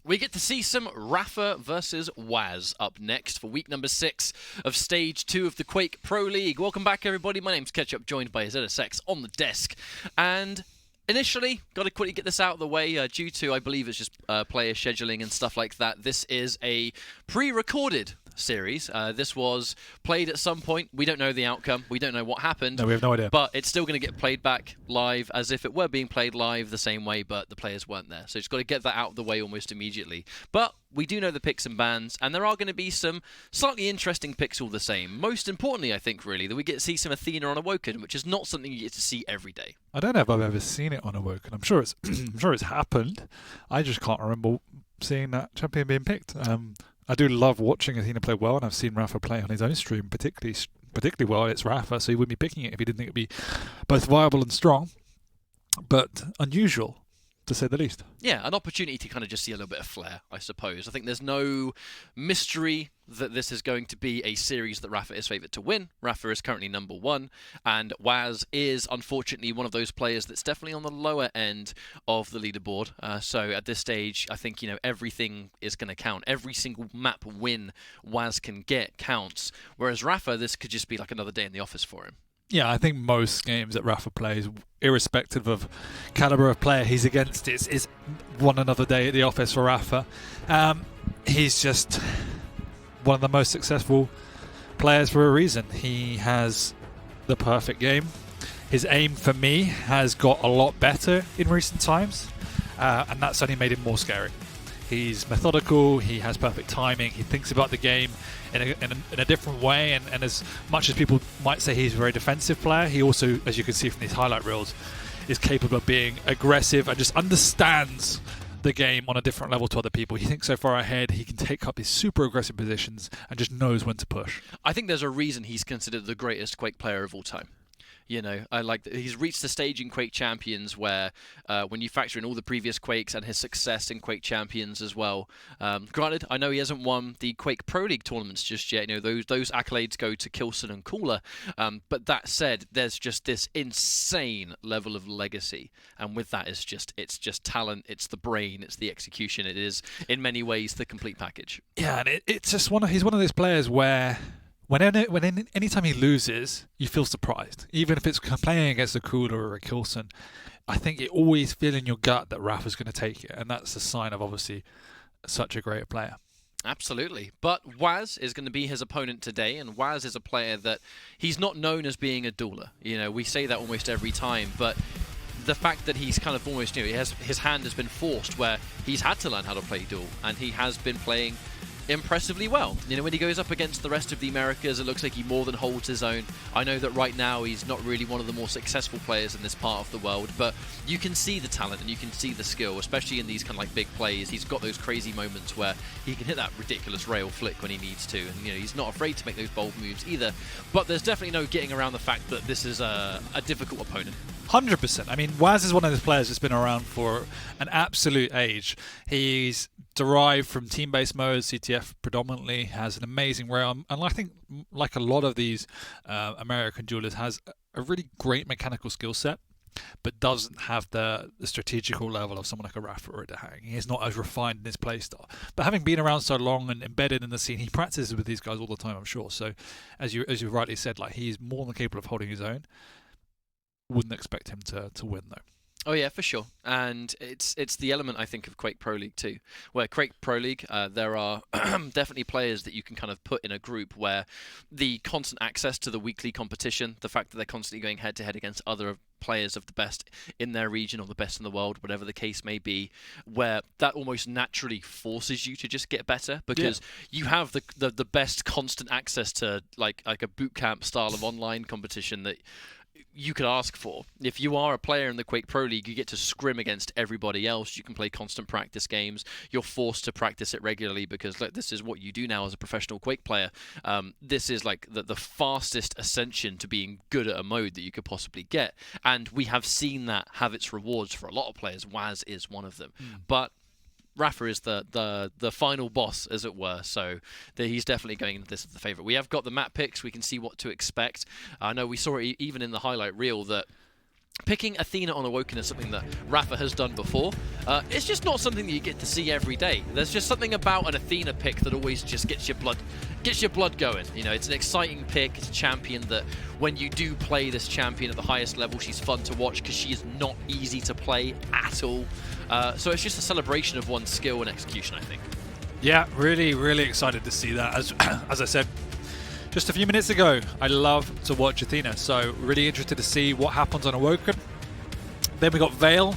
We get to see some Rapha versus whaz up next for week number 6 of Stage 2 of the Quake Pro League. Welcome back, everybody. My name's Ketchup, joined by ZSX on the desk. And initially, got to quickly get this out of the way due to, I believe it's just player scheduling and stuff like that. This is a pre-recorded series. This was played at some point. We don't know the outcome. We don't know what happened. No, we have no idea. But it's still going to get played back live as if it were being played live the same way, but the players weren't there. So just got to get that out of the way almost immediately. But we do know the picks and bans, and there are going to be some slightly interesting picks all the same. Most importantly, I think, really, that we get to see some Athena on Awoken, which is not something you get to see every day. I don't know if I've ever seen it on Awoken. I'm sure it's I'm sure it's happened. I just can't remember seeing that champion being picked. I do love watching Athena play well, and I've seen Rapha play on his own stream particularly well. It's Rapha, so he wouldn't be picking it if he didn't think it'd be both viable and strong, but unusual, to say the least. Yeah, an opportunity to kind of just see a little bit of flair, I suppose. I think there's no mystery that this is going to be a series that Rapha is favourite to win. Rapha is currently number 1, and whaz is, unfortunately, one of those players that's definitely on the lower end of the leaderboard. So at this stage, I think, everything is going to count. Every single map win whaz can get counts, whereas Rapha, this could just be like another day in the office for him. Yeah, I think most games that Rapha plays, irrespective of caliber of player he's against, is one another day at the office for Rapha. He's just one of the most successful players for a reason. He has the perfect game. His aim, for me, has got a lot better in recent times, and that's only made him more scary. He's methodical, he has perfect timing, he thinks about the game in a different way, and as much as people might say he's a very defensive player, he also, as you can see from these highlight reels, is capable of being aggressive and just understands the game on a different level to other people. He thinks so far ahead, he can take up his super aggressive positions and just knows when to push. I think there's a reason he's considered the greatest Quake player of all time. I like that he's reached the stage in Quake Champions where when you factor in all the previous Quakes and his success in Quake Champions as well. Granted, I know he hasn't won the Quake Pro League tournaments just yet. Those accolades go to Kilson and Cooler. But that said, there's just this insane level of legacy. And with that, it's just talent, it's the brain, it's the execution. It is, in many ways, the complete package. Yeah, and it's just he's one of those players where anytime he loses, you feel surprised. Even if it's playing against a Cooler or a Kilson, I think you always feel in your gut that Rapha's going to take it, and that's a sign of obviously such a great player. Absolutely. But whaz is going to be his opponent today, and whaz is a player that he's not known as being a dueler. We say that almost every time, but the fact that he's kind of almost, his hand has been forced where he's had to learn how to play duel, and he has been playing impressively well. When he goes up against the rest of the Americas, it looks like he more than holds his own. I know that right now he's not really one of the more successful players in this part of the world, but you can see the talent and you can see the skill, especially in these kind of like big plays. He's got those crazy moments where he can hit that ridiculous rail flick when he needs to, and he's not afraid to make those bold moves either. But there's definitely no getting around the fact that this is a difficult opponent. 100%. I mean, whaz is one of those players that's been around for an absolute age. He's derived from team-based modes, CTF predominantly, has an amazing rail, and I think, like a lot of these American duelers, has a really great mechanical skill set, but doesn't have the strategical level of someone like a Rapha or a Dehang. He's not as refined in his playstyle. But having been around so long and embedded in the scene, he practices with these guys all the time, I'm sure. So, as you rightly said, he's more than capable of holding his own. Wouldn't expect him to win, though. Oh yeah, for sure. And it's the element, I think, of Quake Pro League too, where Quake Pro League, there are definitely players that you can kind of put in a group where the constant access to the weekly competition, the fact that they're constantly going head-to-head against other players of the best in their region or the best in the world, whatever the case may be, where that almost naturally forces you to just get better because you have the best constant access to like a boot camp style of online competition that you could ask for. If you are a player in the Quake Pro League, you get to scrim against everybody else. You can play constant practice games. You're forced to practice it regularly because this is what you do now as a professional Quake player. This is like the fastest ascension to being good at a mode that you could possibly get. And we have seen that have its rewards for a lot of players. whaz is one of them. But Rapha is the final boss, as it were, so he's definitely going into this as the favourite. We have got the map picks, we can see what to expect. I know we saw it even in the highlight reel that picking Athena on Awoken is something that Rapha has done before. It's just not something that you get to see every day. There's just something about an Athena pick that always just gets your blood going. You know, it's an exciting pick. It's a champion that when you do play this champion at the highest level, she's fun to watch because she is not easy to play at all. So it's just a celebration of one's skill and execution, I think. Yeah, really, really excited to see that. As I said just a few minutes ago, I love to watch Athena, so really interested to see what happens on Awoken. Then we got Vale.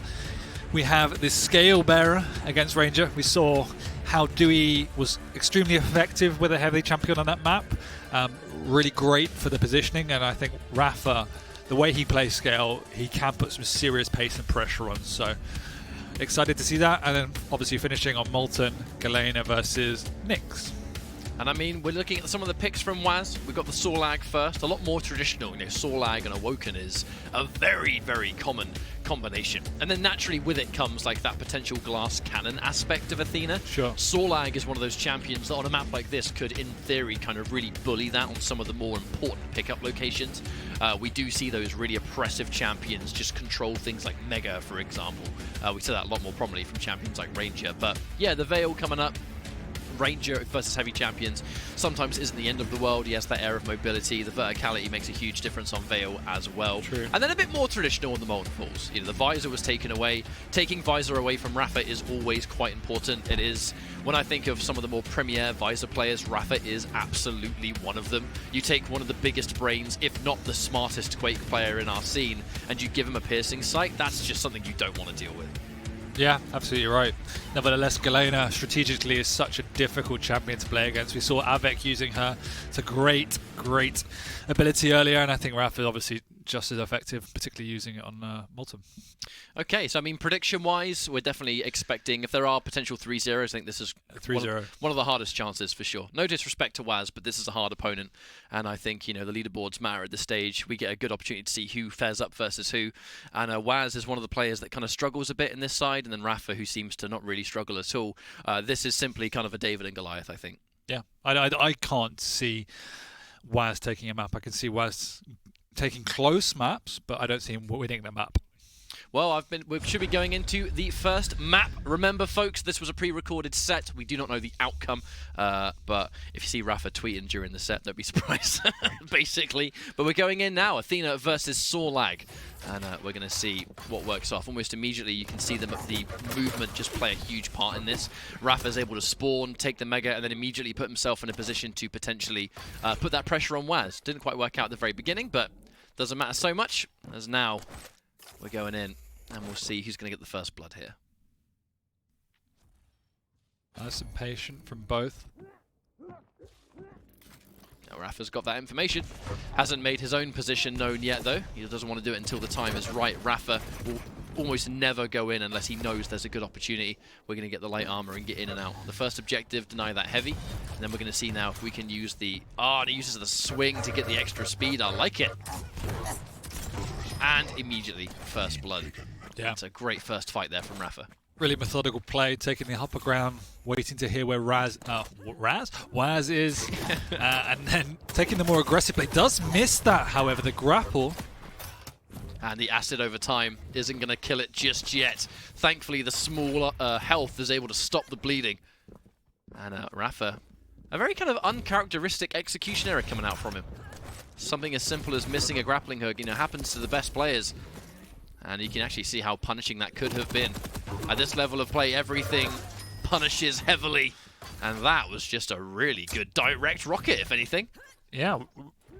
We have this Scale Bearer against Ranger. We saw how Dewey was extremely effective with a heavy champion on that map. Really great for the positioning, and I think Rapha, the way he plays Scale, he can put some serious pace and pressure on, so excited to see that. And then obviously finishing on Molten, Galena versus Nyx. And I mean, we're looking at some of the picks from whaz. We've got the Sorlag first, a lot more traditional. You know, Sorlag and Awoken is a very, very common combination. And then naturally with it comes like that potential glass cannon aspect of Athena. Sure. Sorlag is one of those champions that on a map like this could, in theory, kind of really bully that on some of the more important pickup locations. We do see those really oppressive champions just control things like Mega, for example. We see that a lot more prominently from champions like Ranger. But yeah, the Vale coming up. Ranger versus heavy champions sometimes isn't the end of the world. He has that air of mobility. The verticality makes a huge difference on Vale as well. True. And then a bit more traditional on the Molten Falls. You know, the visor was taken away. Taking visor away from Rapha is always quite important. It is, when I think of some of the more premier visor players, Rapha is absolutely one of them. You take one of the biggest brains, if not the smartest Quake player in our scene, and you give him a piercing sight, that's just something you don't want to deal with. Yeah, absolutely right. Nevertheless, Galena strategically is such a difficult champion to play against. We saw Avec using her. It's a great, great ability earlier, and I think Rapha is obviously just as effective, particularly using it on Molten. Okay, so I mean, prediction-wise, we're definitely expecting, if there are potential 3-0s, I think this is 3-0. One of the hardest chances for sure. No disrespect to whaz, but this is a hard opponent, and I think, you know, the leaderboards matter at this stage. We get a good opportunity to see who fares up versus who, and whaz is one of the players that kind of struggles a bit in this side, and then Rapha, who seems to not really struggle at all. This is simply kind of a David and Goliath, I think. Yeah, I can't see whaz taking a map. I can see whaz taking close maps, but I don't see him winning the map. Well, we should be going into the first map. Remember, folks, this was a pre-recorded set. We do not know the outcome, but if you see Rapha tweeting during the set, don't be surprised, basically. But we're going in now, Athena versus Sorlag, and we're going to see what works off. Almost immediately, you can see the movement just play a huge part in this. Rapha's able to spawn, take the Mega, and then immediately put himself in a position to potentially put that pressure on whaz. Didn't quite work out at the very beginning, but doesn't matter so much, as now we're going in, and we'll see who's going to get the first blood here. Nice and patient from both. Now Rapha's got that information. Hasn't made his own position known yet, though. He doesn't want to do it until the time is right. Rapha will almost never go in unless he knows there's a good opportunity. We're going to get the light armor and get in and out. The first objective, deny that heavy. And then we're going to see now if we can use the... and he uses the swing to get the extra speed. I like it. And immediately, first blood. Yeah. It's a great first fight there from Rapha. Really methodical play, taking the upper ground, waiting to hear where whaz is, and then taking the more aggressive play. Does miss that, however, the grapple. And the acid over time isn't going to kill it just yet. Thankfully, the small health is able to stop the bleeding. And Rapha, a very kind of uncharacteristic execution error coming out from him. Something as simple as missing a grappling hook, you know, happens to the best players. And you can actually see how punishing that could have been. At this level of play, everything punishes heavily. And that was just a really good direct rocket, if anything. Yeah,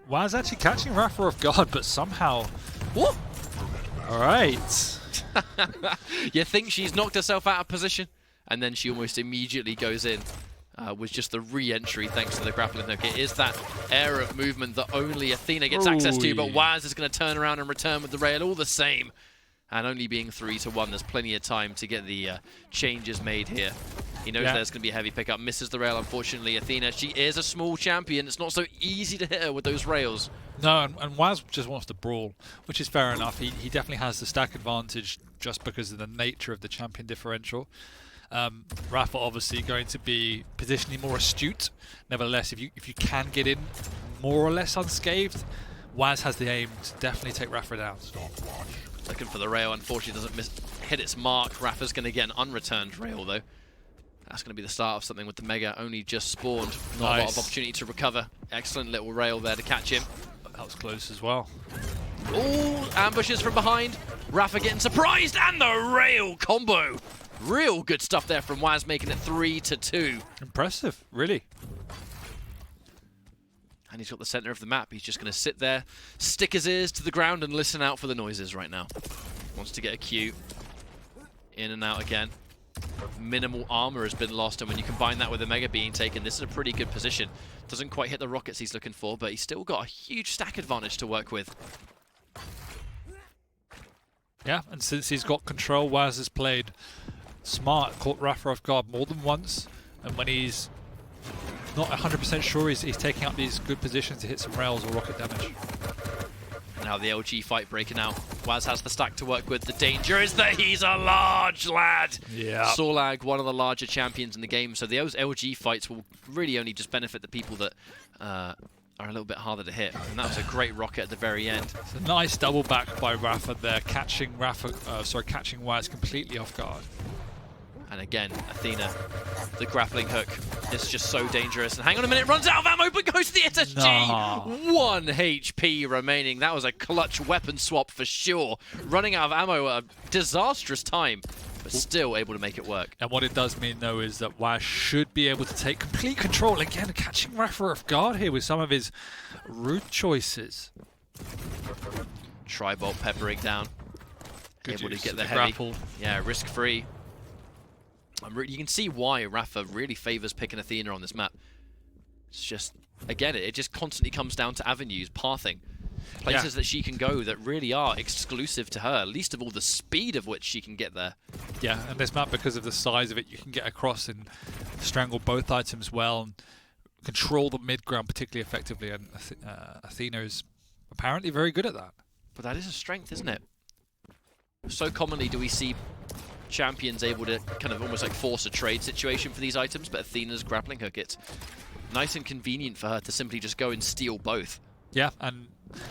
whaz actually catching Rapha off guard, but somehow... What? All right. You think she's knocked herself out of position, and then she almost immediately goes in. Was just the re-entry thanks to the grappling hook. It is that air of movement that only Athena gets access to, but whaz is going to turn around and return with the rail all the same. And only being 3-1, there's plenty of time to get the changes made here. He knows there's going to be a heavy pickup. Misses the rail, unfortunately. Athena, she is a small champion. It's not so easy to hit her with those rails. No, and whaz just wants to brawl, which is fair enough. He definitely has the stack advantage just because of the nature of the champion differential. Rapha obviously going to be positionally more astute. Nevertheless, if you can get in more or less unscathed, whaz has the aim to definitely take Rapha down. Looking for the rail, unfortunately doesn't hit its mark. Rapha's going to get an unreturned rail though. That's going to be the start of something with the Mega only just spawned. Not a lot of opportunity to recover. Excellent little rail there to catch him. That was close as well. Ooh, ambushes from behind. Rapha getting surprised, and the rail combo. Real good stuff there from whaz, making it 3-2. Impressive, really. And he's got the center of the map. He's just going to sit there, stick his ears to the ground, and listen out for the noises right now. Wants to get a Q. In and out again. Minimal armor has been lost, and when you combine that with the Mega being taken, this is a pretty good position. Doesn't quite hit the rockets he's looking for, but he's still got a huge stack advantage to work with. Yeah, and since he's got control, whaz has played smart, caught Rapha off guard more than once, and when he's not 100% sure, he's taking up these good positions to hit some rails or rocket damage. Now the LG fight breaking out. whaz has the stack to work with. The danger is that he's a large lad. Yeah. Sorlag, one of the larger champions in the game, so those LG fights will really only just benefit the people that are a little bit harder to hit. And that was a great rocket at the very end. It's a nice double back by Rapha there, catching catching whaz completely off guard. And again, Athena, the grappling hook is just so dangerous. And hang on a minute, runs out of ammo, but goes to the SSG. No. 1 HP remaining. That was a clutch weapon swap for sure. Running out of ammo at a disastrous time, but still able to make it work. And what it does mean, though, is that whaz should be able to take complete control. Again, catching Rapha off guard here with some of his route choices. Tri-bolt peppering down. Good able to use get of the the heavy. grapple. Yeah, risk-free. You can see why Rapha really favors picking Athena on this map. It's just, again, it just constantly comes down to avenues, pathing. Places that she can go that really are exclusive to her, least of all the speed of which she can get there. Yeah, and this map, because of the size of it, you can get across and strangle both items well and control the mid-ground particularly effectively, and Athena is apparently very good at that. But that is a strength, isn't it? So commonly do we see champions able to kind of almost like force a trade situation for these items, but Athena's grappling hook, it's nice and convenient for her to simply just go and steal both. Yeah, and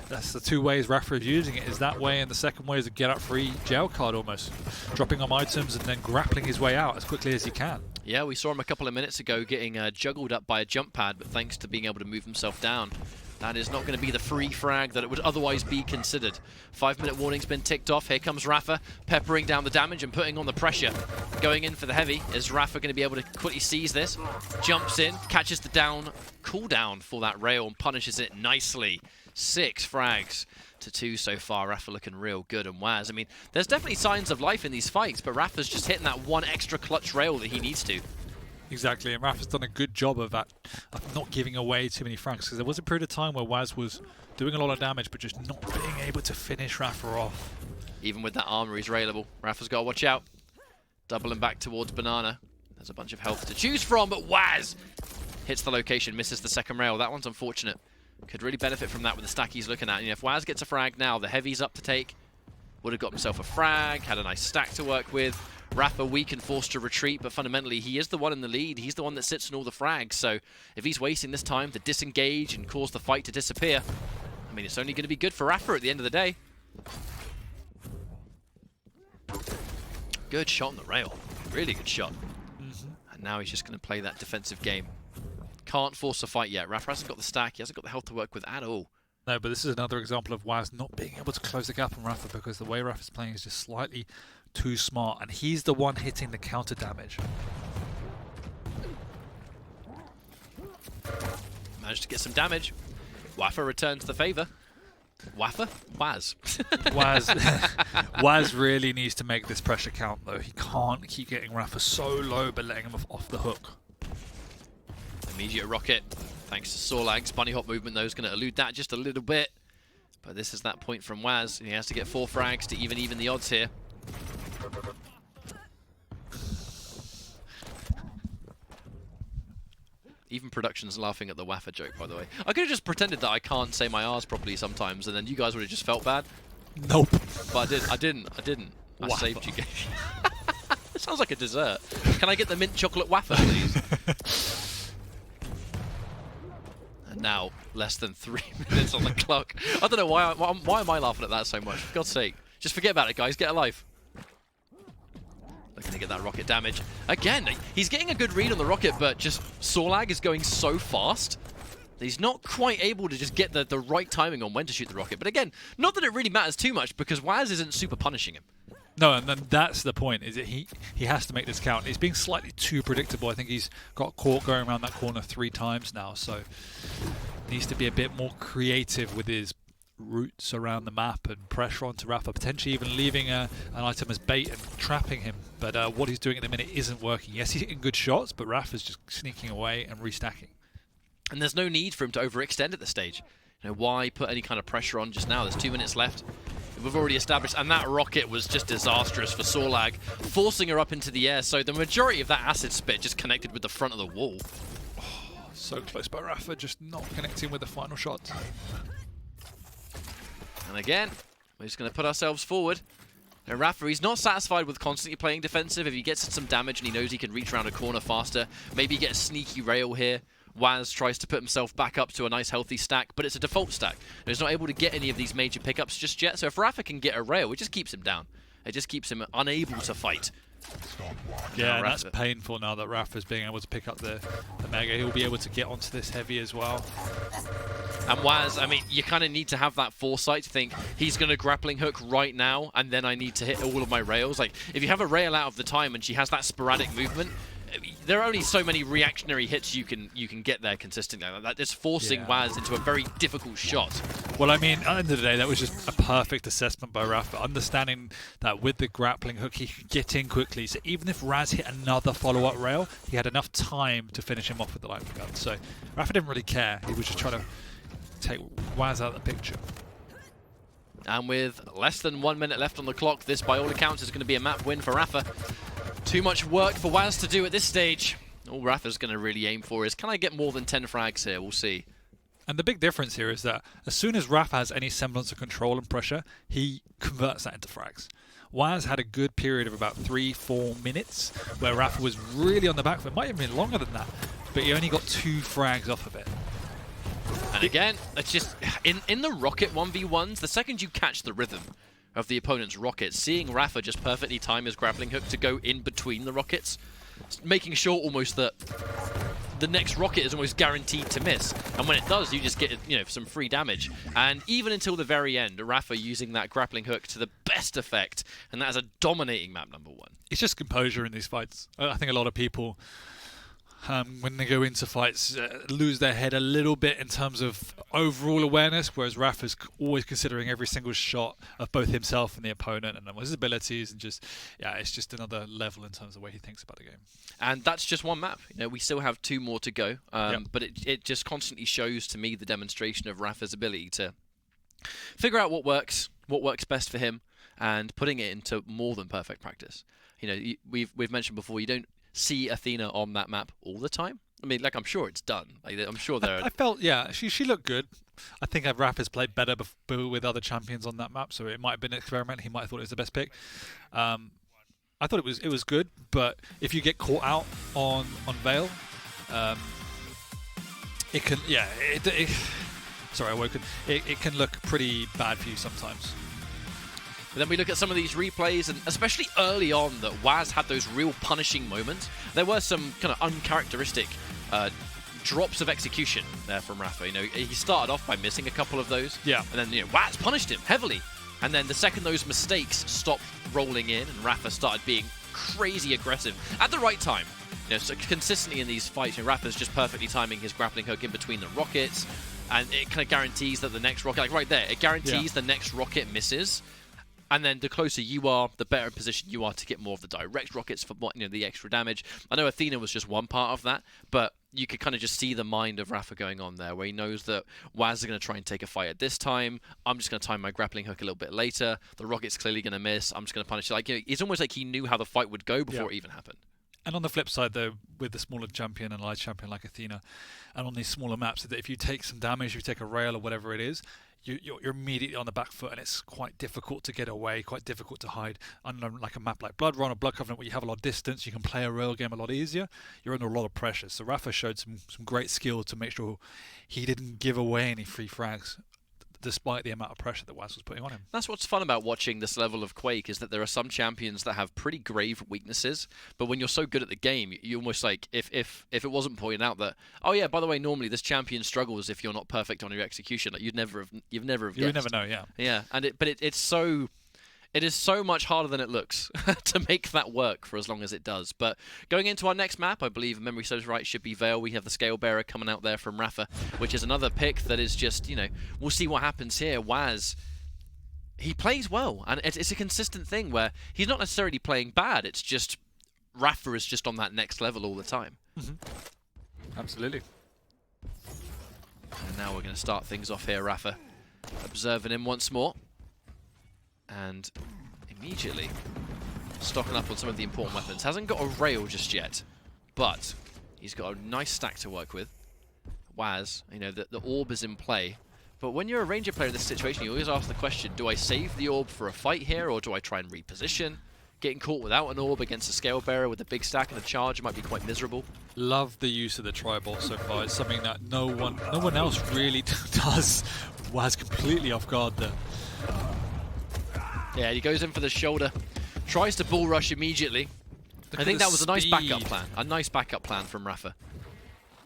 that's the two ways Rapha is using it, is that way, and the second way is a get-up-free jail card almost. Dropping on items and then grappling his way out as quickly as he can. Yeah, we saw him a couple of minutes ago getting juggled up by a jump pad, but thanks to being able to move himself down, that is not going to be the free frag that it would otherwise be considered. 5-minute warning's been ticked off. Here comes Rapha, peppering down the damage and putting on the pressure. Going in for the heavy. Is Rapha going to be able to quickly seize this? Jumps in, catches the cooldown for that rail and punishes it nicely. 6 frags to 2 so far. Rapha looking real good, and whaz, I mean, there's definitely signs of life in these fights, but Rapha's just hitting that one extra clutch rail that he needs to. Exactly, and Rapha's done a good job of that, of not giving away too many frags, because there was a period of time where whaz was doing a lot of damage, but just not being able to finish Rapha off. Even with that armor, he's railable. Rapha's got to watch out. Doubling back towards Banana. There's a bunch of health to choose from, but whaz hits the location, misses the second rail. That one's unfortunate. Could really benefit from that with the stack he's looking at. And if whaz gets a frag now, the heavy's up to take. Would have got himself a frag, had a nice stack to work with. Rapha weak and forced to retreat, but fundamentally he is the one in the lead. He's the one that sits on all the frags, so if he's wasting this time to disengage and cause the fight to disappear, I mean, it's only going to be good for Rapha at the end of the day. Good shot on the rail. Really good shot. And now he's just going to play that defensive game. Can't force a fight yet. Rapha hasn't got the stack. He hasn't got the health to work with at all. No, but this is another example of whaz not being able to close the gap on Rapha, because the way Rapha's playing is just slightly too smart, and he's the one hitting the counter damage. Managed to get some damage. Rapha returns the favor. Rapha? whaz. Whaz really needs to make this pressure count, though. He can't keep getting Rapha so low but letting him off the hook. Immediate rocket. Thanks to Sorlag's bunny hop movement, though, is going to elude that just a little bit. But this is that point from whaz. He has to get 4 frags to even the odds here. Even production's laughing at the Rapha joke, by the way. I could have just pretended that I can't say my R's properly sometimes, and then you guys would have just felt bad. Nope. But I didn't. I saved you guys. It sounds like a dessert. Can I get the mint chocolate Rapha, please? And now, less than 3 minutes on the clock. I don't know why am I laughing at that so much? For God's sake. Just forget about it, guys. Get alive. Looking to get that rocket damage. Again, he's getting a good read on the rocket, but just Sorlag is going so fast that he's not quite able to just get the right timing on when to shoot the rocket. But again, not that it really matters too much because whaz isn't super punishing him. No, and then that's the point, is that he has to make this count. He's being slightly too predictable. I think he's got caught going around that corner 3 times now, so needs to be a bit more creative with his routes around the map and pressure onto Rapha, potentially even leaving an item as bait and trapping him. But what he's doing at the minute isn't working. Yes, he's hitting good shots, but Rapha's just sneaking away and restacking. And there's no need for him to overextend at this stage. You know, why put any kind of pressure on just now? There's 2 minutes left. We've already established, and that rocket was just disastrous for Sorlag, forcing her up into the air. So the majority of that acid spit just connected with the front of the wall. Oh, so close by Rapha, just not connecting with the final shot. And again, we're just going to put ourselves forward. And Rapha, he's not satisfied with constantly playing defensive. If he gets some damage and he knows he can reach around a corner faster, maybe get a sneaky rail here. whaz tries to put himself back up to a nice healthy stack, but it's a default stack. And he's not able to get any of these major pickups just yet. So if Rapha can get a rail, it just keeps him down. It just keeps him unable to fight. Yeah, and that's painful now that Rapha's being able to pick up the Mega. He'll be able to get onto this heavy as well. And whaz, I mean, you kind of need to have that foresight to think, he's going to grappling hook right now, and then I need to hit all of my rails. Like, if you have a rail out of the time and she has that sporadic movement, there are only so many reactionary hits you can get there consistently. That is forcing whaz into a very difficult shot. Well, I mean, at the end of the day, that was just a perfect assessment by Rapha, understanding that with the grappling hook, he could get in quickly. So even if whaz hit another follow-up rail, he had enough time to finish him off with the lightning gun. So Rapha didn't really care. He was just trying to take whaz out of the picture. And with less than 1 minute left on the clock, this, by all accounts, is going to be a map win for Rapha. Too much work for whaz to do at this stage. All Rapha's going to really aim for is, can I get more than 10 frags here? We'll see. And the big difference here is that as soon as Rapha has any semblance of control and pressure, he converts that into frags. whaz had a good period of about 3-4 minutes where Rapha was really on the back foot. It might have been longer than that, but he only got 2 frags off of it. And again, it's just, in the rocket 1v1s, the second you catch the rhythm of the opponent's rocket, seeing Rapha just perfectly time his grappling hook to go in between the rockets, making sure almost that the next rocket is almost guaranteed to miss. And when it does, you just get, you know, some free damage. And even until the very end, Rapha using that grappling hook to the best effect, and that is a dominating map number 1. It's just composure in these fights. I think a lot of people, when they go into fights, lose their head a little bit in terms of overall awareness, whereas Rapha's always considering every single shot of both himself and the opponent and his abilities, and just, yeah, it's just another level in terms of the way he thinks about the game. And that's just one map. You know, we still have 2 more to go, but it just constantly shows to me the demonstration of Rapha's ability to figure out what works best for him, and putting it into more than perfect practice. You know, we've mentioned before, you don't see Athena on that map all the time. I mean, like, I'm sure it's done. Like, I'm sure there. I felt, yeah, she looked good. I think Rapha's played better with other champions on that map, so it might have been an experiment. He might have thought it was the best pick. I thought it was good, but if you get caught out on Vale, it can, sorry, Awoken. It can look pretty bad for you sometimes. But then we look at some of these replays, and especially early on, that whaz had those real punishing moments. There were some kind of uncharacteristic drops of execution there from Rapha. You know, he started off by missing a couple of those. Yeah. And then, you know, whaz punished him heavily. And then the second those mistakes stopped rolling in, and Rapha started being crazy aggressive at the right time. You know, so consistently in these fights, you know, Rapha's just perfectly timing his grappling hook in between the rockets, and it kind of guarantees that the next rocket, like right there, it guarantees the next rocket misses. And then the closer you are, the better in position you are to get more of the direct rockets for, you know, the extra damage. I know Athena was just one part of that, but you could kind of just see the mind of Rapha going on there, where he knows that whaz is going to try and take a fight at this time. I'm just going to time my grappling hook a little bit later. The rocket's clearly going to miss. I'm just going to punish it. Like, you know, it's almost like he knew how the fight would go before it even happened. And on the flip side, though, with the smaller champion and light champion like Athena, and on these smaller maps, that if you take some damage, you take a rail or whatever it is, you're immediately on the back foot, and it's quite difficult to get away, quite difficult to hide. Unlike like a map like Blood Run or Blood Covenant, where you have a lot of distance, you can play a rail game a lot easier. You're under a lot of pressure. So Rapha showed some great skill to make sure he didn't give away any free frags despite the amount of pressure that whaz was putting on him. That's what's fun about watching this level of Quake, is that there are some champions that have pretty grave weaknesses, but when you're so good at the game, you almost like, if it wasn't pointed out that, oh yeah, by the way, normally this champion struggles if you're not perfect on your execution, like you've never have You guessed. would never know, yeah. Yeah, and it is so much harder than it looks to make that work for as long as it does. But going into our next map, I believe, if memory serves right, should be Vale. We have the Scale Bearer coming out there from Rapha, which is another pick that is just, we'll see what happens here. whaz, he plays well, and it's a consistent thing where he's not necessarily playing bad. It's just Rapha is just on that next level all the time. Absolutely. And now we're going to start things off here, Rapha. Observing him once more. And immediately stocking up on some of the important weapons. Hasn't got a rail just yet, but he's got a nice stack to work with. whaz, the orb is in play. But when you're a ranger player in this situation, you always ask the question, do I save the orb for a fight here, or do I try and reposition? Getting caught without an orb against a Scale Bearer with a big stack and a charge might be quite miserable. Love the use of the Tri-Bolt so far. It's something that no one else really does. whaz completely off guard there. Yeah, he goes in for the shoulder, tries to bull rush immediately. I think that was a nice backup plan. A nice backup plan from Rapha.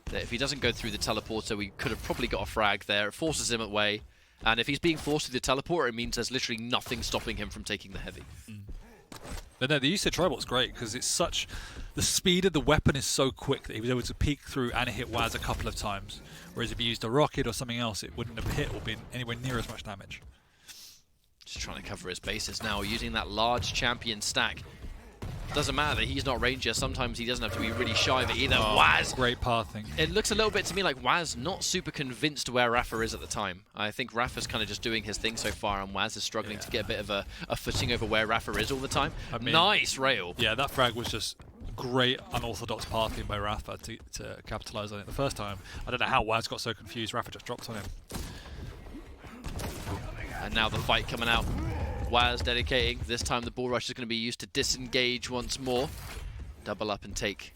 That if he doesn't go through the teleporter, we could have probably got a frag there. It forces him away. And if he's being forced through the teleporter, it means there's literally nothing stopping him from taking the heavy. But no, the use of Tri-Bolt's great because it's such... The speed of the weapon is so quick that he was able to peek through and hit whaz a couple of times. Whereas if he used a rocket or something else, it wouldn't have hit or been anywhere near as much damage. Just trying to cover his bases now, using that large champion stack. Doesn't matter that he's not ranger. Sometimes he doesn't have to be really shy of it either. whaz! Great pathing. It looks a little bit to me like whaz not super convinced where Rapha is at the time. I think Rapha's kind of just doing his thing so far, and whaz is struggling to get a bit of a footing over where Rapha is all the time. I mean, nice rail. Yeah, that frag was just great unorthodox pathing by Rapha to capitalise on it the first time. I don't know how whaz got so confused. Rapha just dropped on him. And now the fight coming out. whaz dedicating. This time the bull rush is going to be used to disengage once more. Double up and take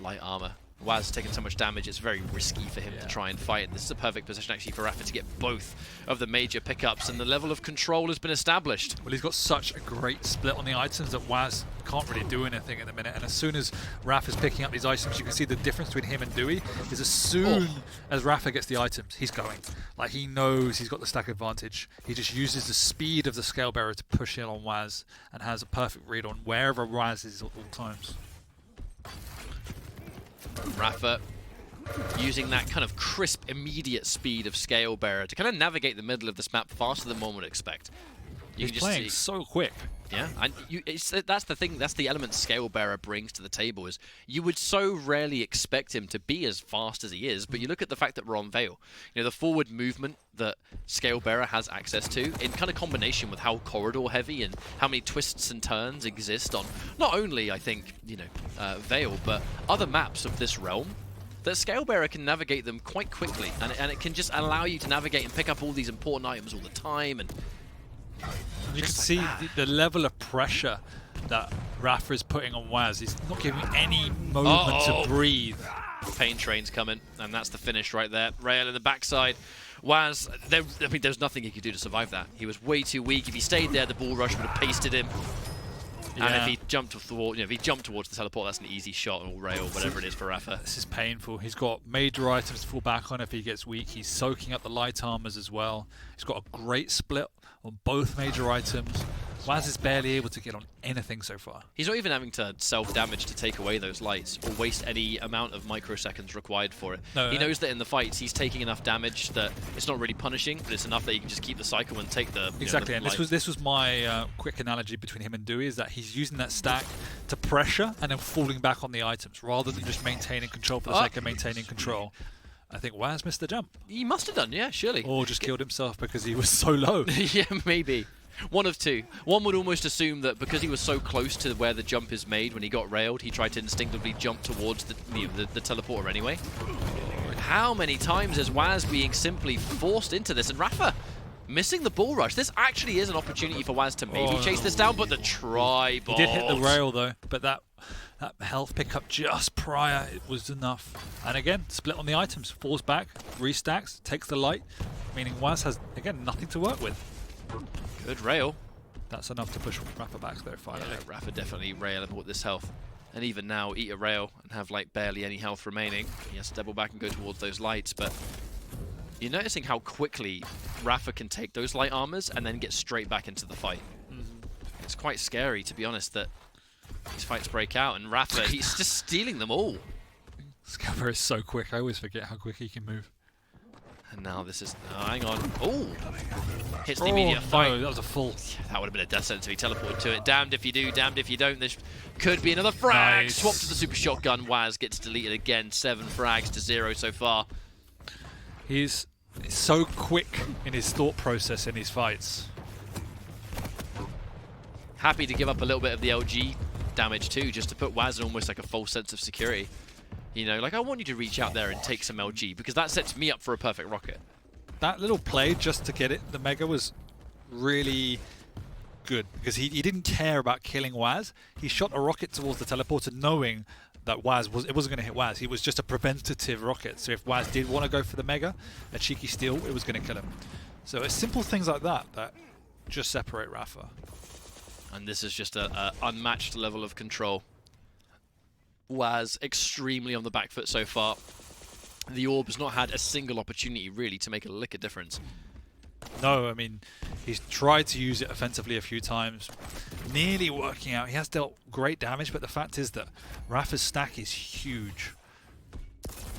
light armor. whaz taking so much damage, it's very risky for him to try and fight. And this is a perfect position actually for Rapha to get both of the major pickups, and the level of control has been established. Well, he's got such a great split on the items that whaz can't really do anything at the minute. And as soon as Rapha's picking up these items, you can see the difference between him and Dewey is as soon as Rapha gets the items, he's going. Like, he knows he's got the stack advantage. He just uses the speed of the Scale Bearer to push in on whaz and has a perfect read on wherever whaz is at all times. Rapha using that kind of crisp, immediate speed of Scale Bearer to kind of navigate the middle of this map faster than one would expect. He's playing so quick. Yeah, and that's the thing, that's the element Scale Bearer brings to the table, is you would so rarely expect him to be as fast as he is, but you look at the fact that we're on Vale. The forward movement that Scale Bearer has access to, in kind of combination with how corridor heavy and how many twists and turns exist on not only, I think, Vale, but other maps of this realm, that Scale Bearer can navigate them quite quickly, and it can just allow you to navigate and pick up all these important items all the time. And you can see the level of pressure that Rapha is putting on whaz. He's not giving any moment to breathe. Pain train's coming, and that's the finish right there. Rail in the backside. whaz, there's nothing he could do to survive that. He was way too weak. If he stayed there, the bull rush would have pasted him. Yeah. And if he jumped towards the teleport, that's an easy shot or rail, whatever it is for Rapha. This is painful. He's got major items to fall back on if he gets weak. He's soaking up the light armors as well. He's got a great split on both major items. whaz is barely able to get on anything so far. He's not even having to self-damage to take away those lights or waste any amount of microseconds required for it. No, he knows that in the fights he's taking enough damage that it's not really punishing, but it's enough that he can just keep the cycle and take the exactly. And this was my quick analogy between him and Dewey, is that he's using that stack to pressure and then falling back on the items rather than just maintaining control for the sake of maintaining control. I think whaz missed the jump. He must have done, yeah, surely. Or just killed himself because he was so low. Yeah, maybe. One of two. One would almost assume that because he was so close to where the jump is made when he got railed, he tried to instinctively jump towards the teleporter anyway. How many times is whaz being simply forced into this? And Rapha missing the bull rush. This actually is an opportunity for whaz to maybe chase this down, but the Tri-Bolt. He did hit the rail though, but that health pickup just prior, it was enough. And again, split on the items, falls back, restacks, takes the light, meaning whaz has, again, nothing to work with. Good rail. That's enough to push Rapha back there finally. Yeah, Rapha definitely railable with this health. And even now, eat a rail and have like barely any health remaining. He has to double back and go towards those lights, but you're noticing how quickly Rapha can take those light armors and then get straight back into the fight. It's quite scary, to be honest, that these fights break out, and Rapha, he's just stealing them all. Scalper is so quick, I always forget how quick he can move. And now this is... Oh, hang on. Oh! Hits the immediate fight. No, that was a full. Yeah, that would have been a death sentence if he teleported to it. Damned if you do, damned if you don't. This could be another frag. Nice. Swap to the super shotgun. whaz gets deleted again. 7 frags to 0 so far. He's so quick in his thought process in his fights. Happy to give up a little bit of the LG damage too, just to put whaz in almost like a false sense of security. You know, like I want you to reach out there and take some LG because that sets me up for a perfect rocket. That little play just to get it, the Mega, was really good because he didn't care about killing whaz. He shot a rocket towards the teleporter knowing that whaz wasn't going to hit whaz. He was just a preventative rocket. So if whaz did want to go for the Mega, a cheeky steal, it was going to kill him. So it's simple things like that that just separate Rapha. And this is just a unmatched level of control. whaz extremely on the back foot so far. The Orb has not had a single opportunity really to make a lick of difference. No, I mean, he's tried to use it offensively a few times, nearly working out. He has dealt great damage, but the fact is that Rapha's stack is huge.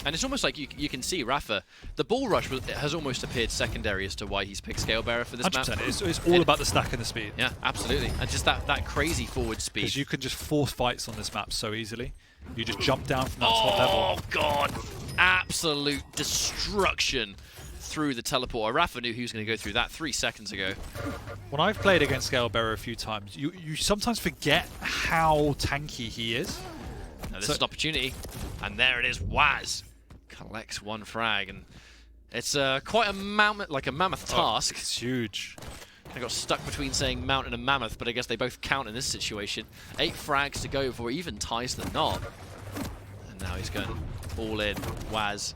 And it's almost like you can see Rapha, the ball rush has almost appeared secondary as to why he's picked Scale Bearer for this 100%. map. It's all about the stack and the speed. Yeah, absolutely. And just that crazy forward speed. Because you can just force fights on this map so easily. You just jump down from that top level. Oh, God. Absolute destruction through the teleporter. Rapha knew he was going to go through that 3 seconds ago. When I've played against Scale Bearer a few times, you sometimes forget how tanky he is. Now this is an opportunity. And there it is. whaz collects 1 frag. And it's quite a mammoth task. It's huge. I got stuck between saying mountain and mammoth, but I guess they both count in this situation. 8 frags to go before he even ties the knob. And now he's going all in. whaz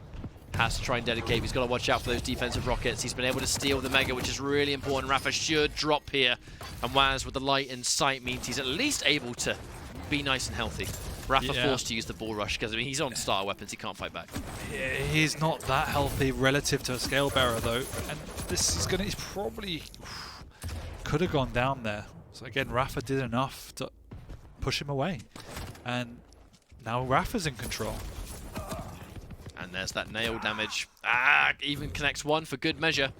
has to try and dedicate. He's got to watch out for those defensive rockets. He's been able to steal the Mega, which is really important. Rapha should drop here. And whaz with the light in sight means he's at least able to be nice and healthy. Rapha forced to use the ball rush because I mean he's on starter weapons, he can't fight back. Yeah, he's not that healthy relative to a Scale Bearer though, and he's probably could have gone down there. So again, Rapha did enough to push him away, and now Rapha's in control. And there's that nail damage. Even connects 1 for good measure.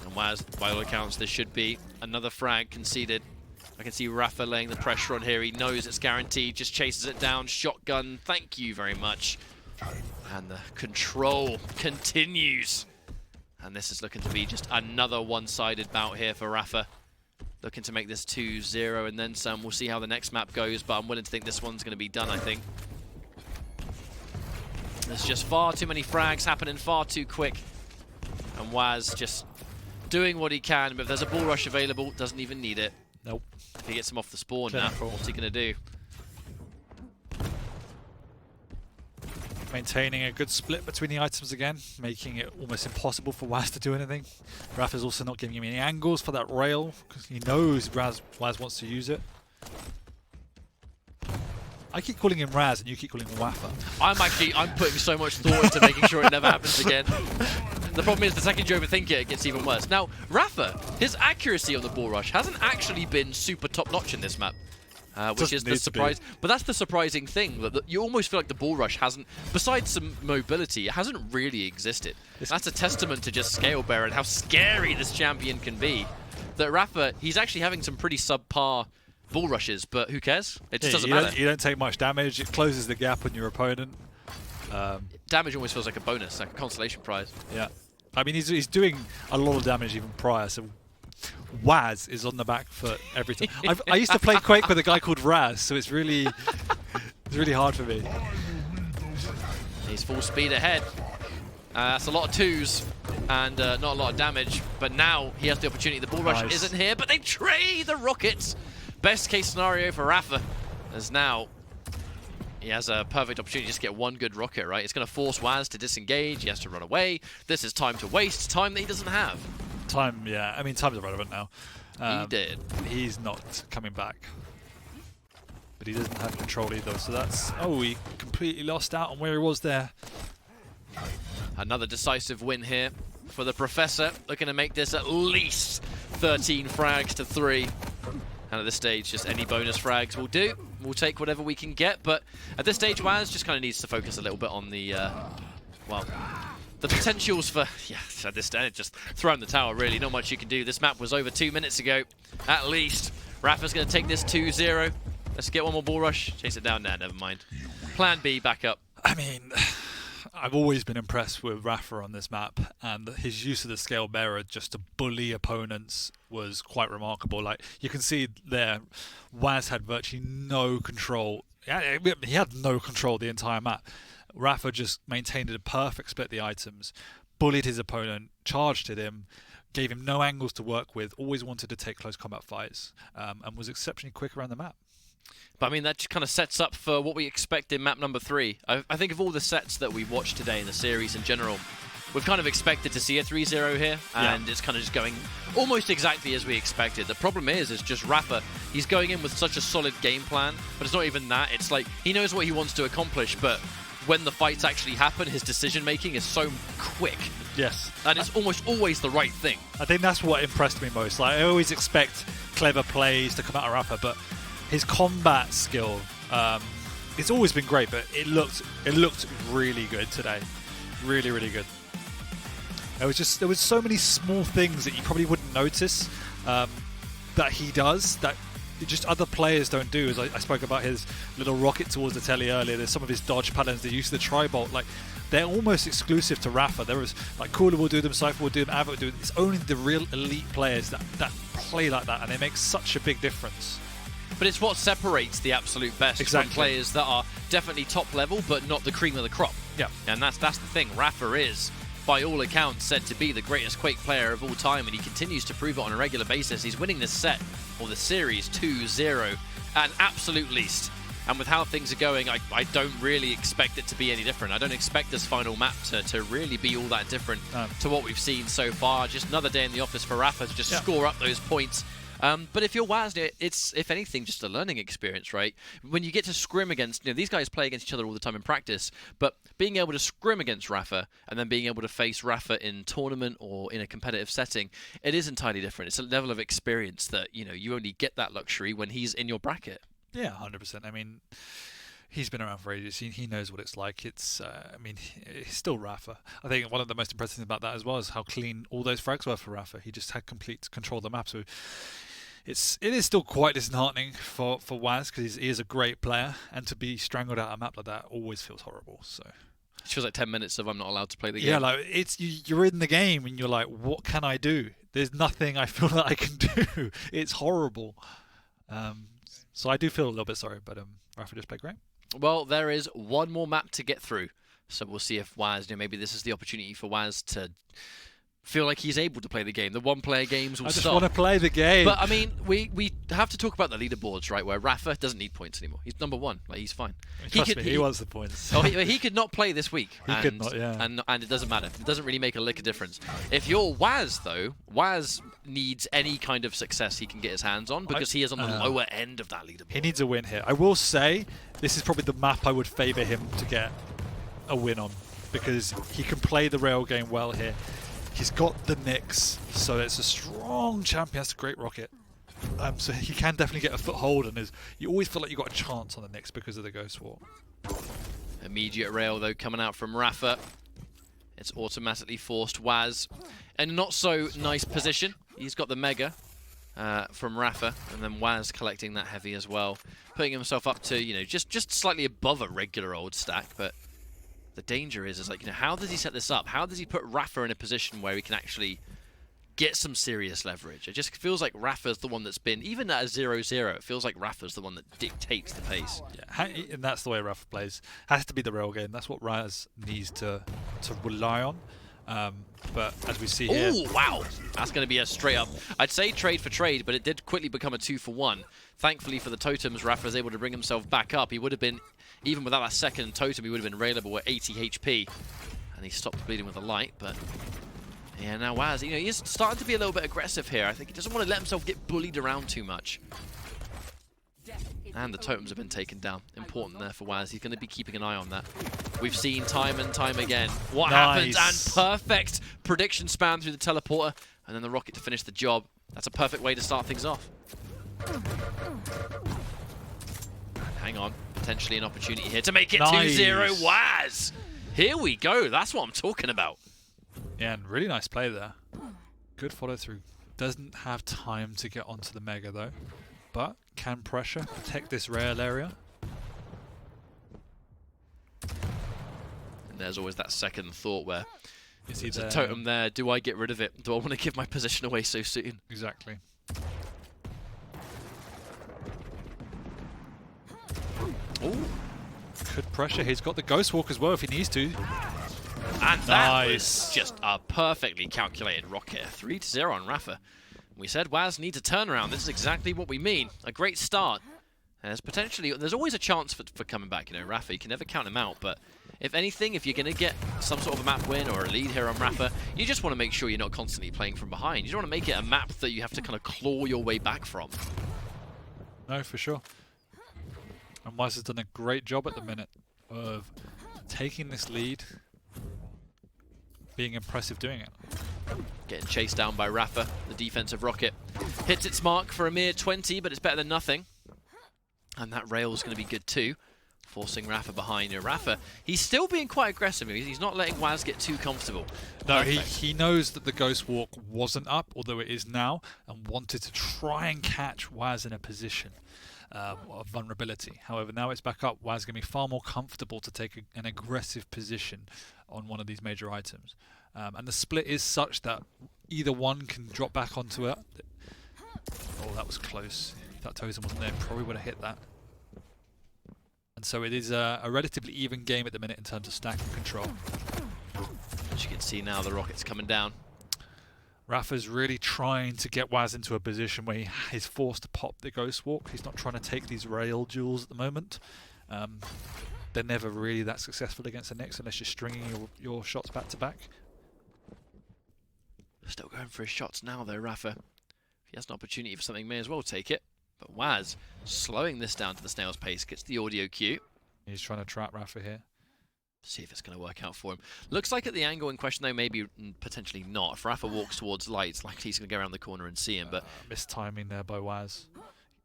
And whaz, by all accounts, there should be another frag conceded. I can see Rapha laying the pressure on here. He knows it's guaranteed. Just chases it down. Shotgun. Thank you very much. And the control continues. And this is looking to be just another one-sided bout here for Rapha. Looking to make this 2-0 and then some. We'll see how the next map goes, but I'm willing to think this one's going to be done, I think. There's just far too many frags happening far too quick. And whaz just doing what he can, but if there's a ball rush available, doesn't even need it. Nope. He gets him off the spawn now. What's he going to do? Maintaining a good split between the items again, making it almost impossible for whaz to do anything. Rapha's also not giving him any angles for that rail, because he knows whaz wants to use it. I keep calling him Raz and you keep calling him Rapha. I'm putting so much thought into making sure it never happens again. The problem is the second you overthink it, it gets even worse. Now, Rapha, his accuracy on the ball rush hasn't actually been super top-notch in this map. Which is the surprise. But that's the surprising thing, that you almost feel like the ball rush hasn't, besides some mobility, it hasn't really existed. That's a testament to just Scale Bearer and how scary this champion can be. That Rapha, he's actually having some pretty subpar ball rushes, but who cares? It just doesn't matter. You don't take much damage. It closes the gap on your opponent. Damage almost feels like a bonus, like a consolation prize. Yeah. I mean, he's doing a lot of damage even prior, so whaz is on the back foot every time. I used to play Quake with a guy called Raz, so it's really hard for me. He's full speed ahead. That's a lot of 2s and not a lot of damage, but now he has the opportunity. The ball rush isn't here, but they trade the rockets. Best case scenario for Rapha, as now He has a perfect opportunity to just get one good rocket, right? It's going to force whaz to disengage. He has to run away. This is time to waste, time that he doesn't have. Time, yeah. I mean, time's irrelevant now. He did. He's not coming back. But he doesn't have control either, so that's... Oh, he completely lost out on where he was there. Another decisive win here for the Professor. Looking to make this at least 13 frags to 3. And at this stage, just any bonus frags will do. We'll take whatever we can get, but at this stage, whaz just kind of needs to focus a little bit on the, well, the potentials for, yeah, at this stage, just throwing the tower, really. Not much you can do. This map was over 2 minutes ago, at least. Rapha's going to take this 2-0. Let's get one more ball rush. Chase it down. Nah, never mind. Plan B, back up. I mean, I've always been impressed with Rapha on this map, and his use of the scale bearer just to bully opponents was quite remarkable. Like, you can see there, whaz had virtually no control. He had no control the entire map. Rapha just maintained a perfect split the items, bullied his opponent, charged at him, gave him no angles to work with, always wanted to take close combat fights, and was exceptionally quick around the map. But I mean, that just kind of sets up for what we expect in map number 3. I think of all the sets that we've watched today in the series in general, we've kind of expected to see a 3-0 here, and it's kind of just going almost exactly as we expected. The problem is just Rapha, he's going in with such a solid game plan, but it's not even that. It's like, he knows what he wants to accomplish, but when the fights actually happen, his decision-making is so quick. Yes. And it's almost always the right thing. I think that's what impressed me most. Like, I always expect clever plays to come out of Rapha, but his combat skill, it's always been great, but it looked really good today. Really, really good. There was so many small things that you probably wouldn't notice that he does that just other players don't do. As I spoke about his little rocket towards the telly earlier, there's some of his dodge patterns, the use of the tri-bolt, like they're almost exclusive to Rapha. There was like Cooler will do them, Cypher will do them, Avid will do them. It's only the real elite players that play like that, and they make such a big difference. But it's what separates the absolute best from players that are definitely top level, but not the cream of the crop. Yeah. And that's the thing. Rapha is, by all accounts, said to be the greatest Quake player of all time, and he continues to prove it on a regular basis. He's winning this set, or the series, 2-0, at an absolute least. And with how things are going, I don't really expect it to be any different. I don't expect this final map to really be all that different to what we've seen so far. Just another day in the office for Rapha to just score up those points. But if you're whaz, it's, if anything, just a learning experience, right? When you get to scrim against, these guys play against each other all the time in practice, but being able to scrim against Rapha and then being able to face Rapha in tournament or in a competitive setting, it is entirely different. It's a level of experience that, you only get that luxury when he's in your bracket. Yeah, 100%. I mean, he's been around for ages. He knows what it's like. It's, he's still Rapha. I think one of the most impressive things about that as well is how clean all those frags were for Rapha. He just had complete control of the map. So it is still quite disheartening for whaz, because he is a great player, and to be strangled out a map like that always feels horrible. So it feels like 10 minutes of I'm not allowed to play the game. Yeah, like you're in the game and you're like, what can I do? There's nothing I feel that I can do. It's horrible. So I do feel a little bit sorry, but Rapha just played great. Well, there is one more map to get through, so we'll see if whaz, maybe this is the opportunity for whaz to feel like he's able to play the game. The one-player games will stop. I just want to play the game. But I mean, we have to talk about the leaderboards, right? Where Rapha doesn't need points anymore. He's number 1. Like, he's fine. He wants the points. Oh, he could not play this week. He could not, yeah. And it doesn't matter. It doesn't really make a lick of difference. If you're whaz, though, whaz needs any kind of success he can get his hands on, because he is on the lower end of that leaderboard. He needs a win here. I will say, this is probably the map I would favour him to get a win on, because he can play the rail game well here. He's got the Nyx, so it's a strong champion. That's a great rocket. So he can definitely get a foothold, and you always feel like you've got a chance on the Nyx because of the Ghost Walk. Immediate rail, though, coming out from Rapha. It's automatically forced whaz. And not so nice position. He's got the Mega from Rapha, and then whaz collecting that heavy as well. Putting himself up to, just slightly above a regular old stack, but the danger is like, how does he set this up? How does he put Rapha in a position where he can actually get some serious leverage? It just feels like Rapha's the one that's been, even at a 0-0, it feels like Rapha's the one that dictates the pace. Yeah, and that's the way Rapha plays. Has to be the rail game. That's what whaz needs to rely on. But as we see here... Oh, wow. That's going to be a straight up, I'd say trade for trade, but it did quickly become a 2-for-1. Thankfully for the totems, Rapha was able to bring himself back up. He would have been, even without that second totem, he would have been railable at 80 HP. And he stopped bleeding with the light, but... Yeah, now whaz, you know, he's starting to be a little bit aggressive here. I think he doesn't want to let himself get bullied around too much. And the totems have been taken down. Important there for whaz. He's going to be keeping an eye on that. We've seen time and time again what happens, and perfect prediction spam through the teleporter, and then the rocket to finish the job. That's a perfect way to start things off. Hang on, potentially an opportunity here to make it 2-0. whaz! Here we go, that's what I'm talking about. Yeah, and really nice play there. Good follow through. Doesn't have time to get onto the Mega though, but can pressure, protect this rail area. And there's always that second thought where there's a totem there, do I get rid of it? Do I want to give my position away so soon? Exactly. Ooh. Good pressure. He's got the Ghost Walk as well if he needs to. And that was just a perfectly calculated rocket. 3-0 on Rapha. We said whaz needs a turnaround. This is exactly what we mean. A great start. There's always a chance for coming back. You know, Rapha, you can never count him out. But if anything, if you're going to get some sort of a map win or a lead here on Rapha, you just want to make sure you're not constantly playing from behind. You don't want to make it a map that you have to kind of claw your way back from. No, for sure. And whaz has done a great job at the minute of taking this lead, being impressive doing it. Getting chased down by Rapha, the defensive rocket. Hits its mark for a mere 20, but it's better than nothing. And that rail's going to be good too, forcing Rapha behind. Rapha, he's still being quite aggressive. He's not letting whaz get too comfortable. No, he knows that the Ghost Walk wasn't up, although it is now, and wanted to try and catch whaz in a position of vulnerability. However, now it's back up. whaz is going to be far more comfortable to take an aggressive position on one of these major items. And the split is such that either one can drop back onto it. Oh, that was close. If that totem wasn't there, probably would have hit that. And so it is a relatively even game at the minute in terms of stack and control. As you can see now, the rocket's coming down. Rapha's really trying to get whaz into a position where he is forced to pop the Ghost Walk. He's not trying to take these rail duels at the moment. They're never really that successful against the Nyx unless you're stringing your shots back to back. Still going for his shots now though, Rapha. If he has an opportunity for something, may as well take it. But whaz, slowing this down to the snail's pace, gets the audio cue. He's trying to trap Rapha here. See if it's going to work out for him. Looks like at the angle in question though, maybe potentially not. If Rapha walks towards light, it's likely he's going to go around the corner and see him. But mistiming there by whaz.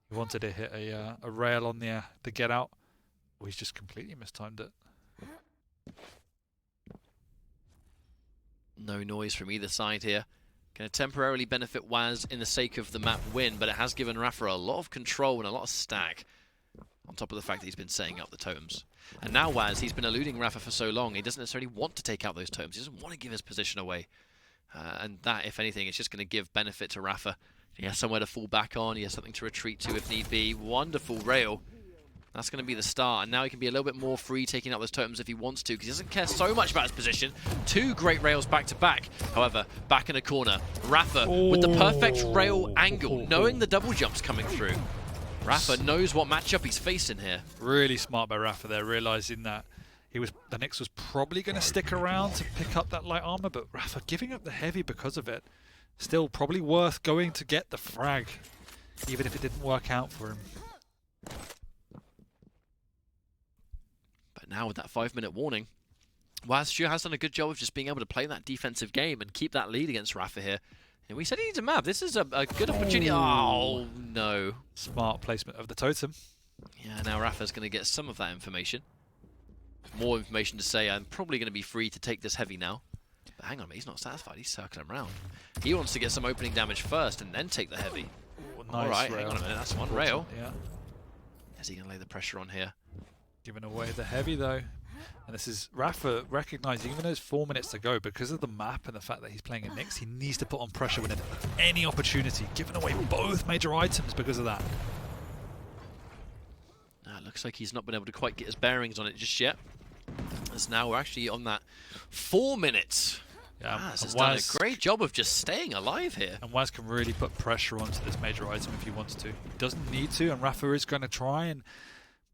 He wanted to hit a rail on the get out. Well, he's just completely mistimed it. No noise from either side here. Going to temporarily benefit whaz in the sake of the map win, but it has given Rapha a lot of control and a lot of stack. On top of the fact that he's been setting up the totems. And now whaz, he's been eluding Rapha for so long, he doesn't necessarily want to take out those totems. He doesn't want to give his position away. And that, if anything, is just going to give benefit to Rapha. He has somewhere to fall back on, he has something to retreat to if need be. Wonderful rail. That's going to be the start, and now he can be a little bit more free taking out those totems if he wants to, because he doesn't care so much about his position. Two great rails back to back. However, back in a corner, Rapha with the perfect rail angle, knowing the double jumps coming through. Rapha knows what matchup he's facing here. Really smart by Rapha there, realizing that the Nyx was probably going to stick around to pick up that light armor, but Rapha giving up the heavy because of it. Still probably worth going to get the frag, even if it didn't work out for him. But now with that 5-minute warning, whaz sure has done a good job of just being able to play that defensive game and keep that lead against Rapha here. And we said he needs a map. This is a good opportunity. Oh, no. Smart placement of the totem. Yeah, now Rapha's going to get some of that information. More information to say, I'm probably going to be free to take this heavy now. But hang on, he's not satisfied. He's circling around. He wants to get some opening damage first and then take the heavy. Nice. All right, rail. hang on a minute. That's one rail. Yeah. Is he going to lay the pressure on here? Giving away the heavy though. And this is Rapha recognizing, even though there's 4 minutes to go, because of the map and the fact that he's playing a Nyx, he needs to put on pressure whenever any opportunity. Giving away both major items because of that. Now it looks like he's not been able to quite get his bearings on it just yet. As now we're actually on that 4 minutes Whaz has done a great job of just staying alive here. And whaz can really put pressure onto this major item if he wants to. He doesn't need to, and Rapha is going to try and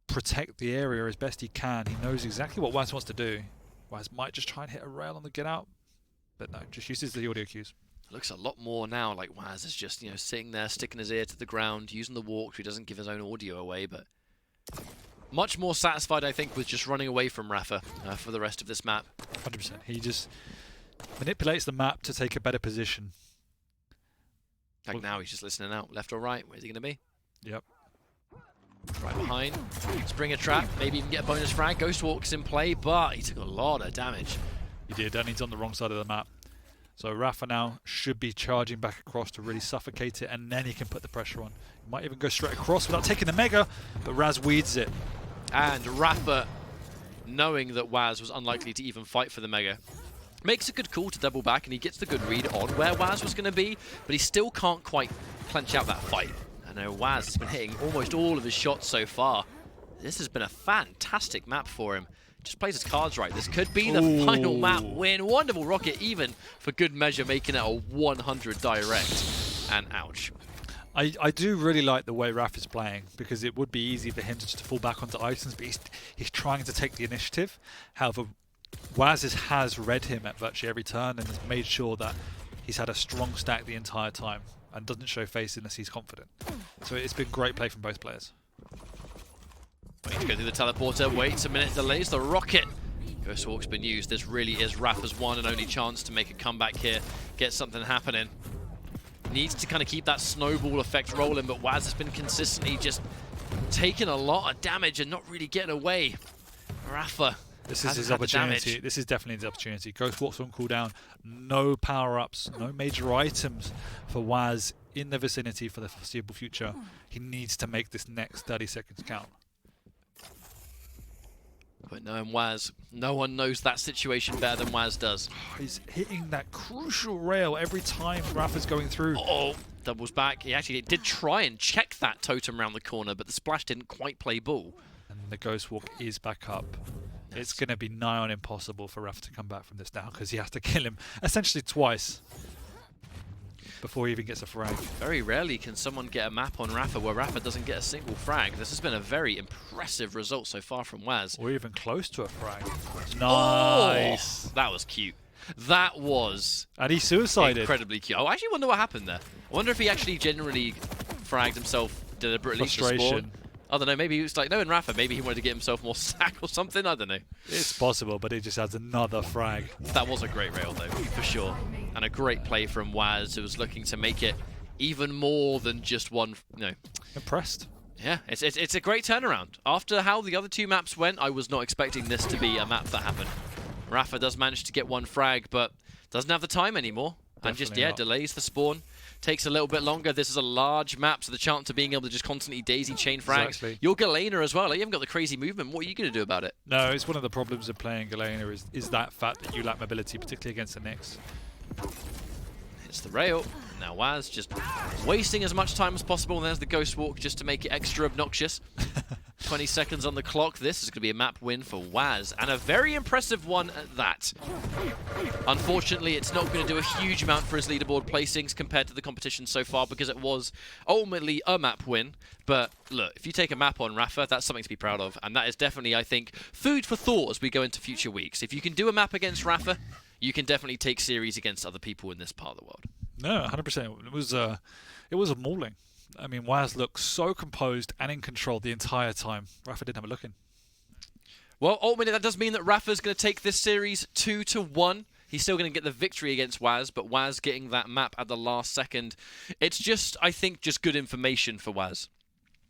protect the area as best he can. He knows exactly what whaz wants to do. Whaz might just try and hit a rail on the get out, but no, just uses the audio cues. Looks a lot more now like whaz is just, you know, sitting there, sticking his ear to the ground, using the walk. He doesn't give his own audio away, but much more satisfied, I think, with just running away from Rapha for the rest of this map. 100%. He just manipulates the map to take a better position. Like now, he's just listening out. Left or right? Where's he going to be? Yep. Right behind. Spring a trap. Maybe even get a bonus frag. Ghost Walk's in play, but he took a lot of damage. He did, and he's on the wrong side of the map. So Rapha now should be charging back across to really suffocate it, and then he can put the pressure on. He might even go straight across without taking the Mega, but Raz weeds it. And Rapha, knowing that whaz was unlikely to even fight for the Mega, makes a good call to double back, and he gets the good read on where whaz was going to be, but he still can't quite clench out that fight. I know whaz has been hitting almost all of his shots so far. This has been a fantastic map for him. Just plays his cards right. This could be the final map win. Wonderful rocket, even for good measure, making it a 100 direct. And ouch. I do really like the way Raph is playing, because it would be easy for him to just fall back onto items, but he's trying to take the initiative. However, whaz has read him at virtually every turn and has made sure that he's had a strong stack the entire time and doesn't show face unless he's confident. So it's been great play from both players. Waiting to go through the teleporter, waits a minute, delays the rocket. Ghost Walk's been used. This really is Rapha's one and only chance to make a comeback here, get something happening. Needs to kind of keep that snowball effect rolling, but whaz has been consistently just taking a lot of damage and not really getting away. Rapha, this is his opportunity. This is definitely his opportunity. Ghost Walk's on cooldown. No power-ups, no major items for whaz in the vicinity for the foreseeable future. He needs to make this next 30 seconds count. But knowing whaz, no one knows that situation better than whaz does. He's hitting that crucial rail every time Rapha's going through. Oh, doubles back. He actually did try and check that totem around the corner, but the splash didn't quite play ball. And the Ghost Walk is back up. It's going to be nigh on impossible for Rapha to come back from this now, because he has to kill him essentially twice before he even gets a frag. Very rarely can someone get a map on Rapha where Rapha doesn't get a single frag. This has been a very impressive result so far from whaz. Or even close to a frag. Nice. Oh, that was cute. That was and he suicided. Incredibly cute. Oh, I actually wonder what happened there. I wonder if he actually genuinely fragged himself deliberately to spawn. I don't know, maybe he was like, no, in Rapha, maybe he wanted to get himself more sack or something, I don't know. It's possible, but he just adds another frag. That was a great rail, though, for sure. And a great play from whaz, who was looking to make it even more than just one, Impressed. Yeah, it's a great turnaround. After how the other two maps went, I was not expecting this to be a map that happened. Rapha does manage to get one frag, but doesn't have the time anymore. Definitely and just, delays the spawn. Takes a little bit longer. This is a large map, so the chance of being able to just constantly daisy chain frags. Exactly. You're Galena as well. Like, you haven't got the crazy movement. What are you going to do about it? No, it's one of the problems of playing Galena is that fact that you lack mobility, particularly against the Nyx. Hits the rail. Now whaz just wasting as much time as possible. And there's the Ghost Walk just to make it extra obnoxious. 20 seconds on the clock. This is going to be a map win for whaz, and a very impressive one at that. Unfortunately, it's not going to do a huge amount for his leaderboard placings compared to the competition so far, because it was ultimately a map win. But look, if you take a map on Rapha, that's something to be proud of, and that is definitely, I think, food for thought as we go into future weeks. If you can do a map against Rapha, you can definitely take series against other people in this part of the world. No, 100%. It was a mauling. I mean, whaz looked so composed and in control the entire time. Rapha didn't have a look in. Well, ultimately, that does mean that Rapha's going to take this series 2-1. He's still going to get the victory against whaz, but whaz getting that map at the last second. It's just, I think, just good information for whaz.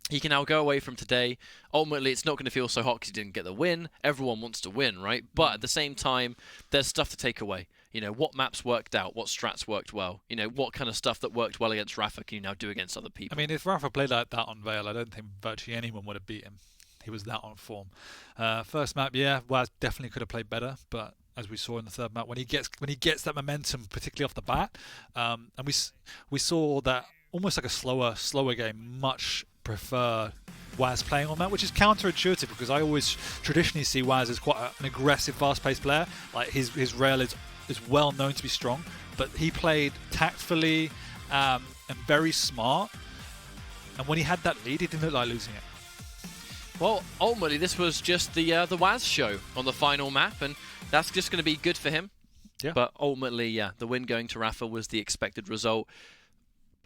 He can now go away from today. Ultimately, it's not going to feel so hot because he didn't get the win. Everyone wants to win, right? But at the same time, there's stuff to take away. You know, what maps worked out, what strats worked well. You know, what kind of stuff that worked well against Rapha can you now do against other people? I mean, if Rapha played like that on Vale, I don't think virtually anyone would have beat him. He was that on form. First map, yeah, whaz definitely could have played better, but as we saw in the third map, when he gets that momentum, particularly off the bat, and we saw that almost like a slower game, much prefer whaz playing on that, which is counterintuitive because I always traditionally see whaz as quite an aggressive, fast-paced player. Like his rail is is well known to be strong, but he played tactfully and very smart. And when he had that lead, he didn't look like losing it. Well, ultimately, this was just the whaz show on the final map, and that's just going to be good for him. Yeah. But ultimately, yeah, the win going to Rapha was the expected result.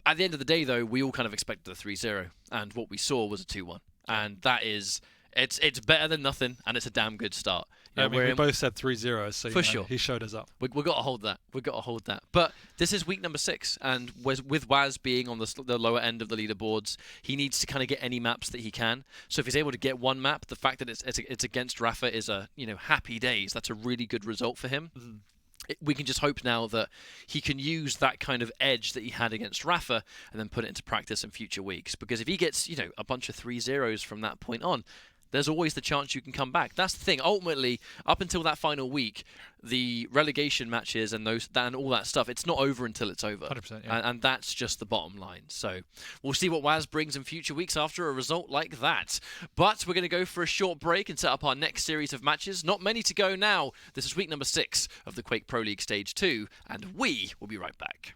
At the end of the day, though, we all kind of expected a 3-0, and what we saw was a 2-1. And that is, it's better than nothing, and it's a damn good start. I mean, we both said 3-0, so for sure. He showed us up. We've got to hold that. We've got to hold that. But this is week number 6, and with whaz being on the lower end of the leaderboards, he needs to kind of get any maps that he can. So if he's able to get one map, the fact that it's against Rapha is a happy days. That's a really good result for him. Mm-hmm. We can just hope now that he can use that kind of edge that he had against Rapha and then put it into practice in future weeks. Because if he gets, a bunch of 3-0s from that point on, there's always the chance you can come back. That's the thing. Ultimately, up until that final week, the relegation matches and all that stuff, it's not over until it's over. 100%, yeah. And that's just the bottom line. So we'll see what whaz brings in future weeks after a result like that. But we're going to go for a short break and set up our next series of matches. Not many to go now. This is week number 6 of the Quake Pro League Stage 2, and we will be right back.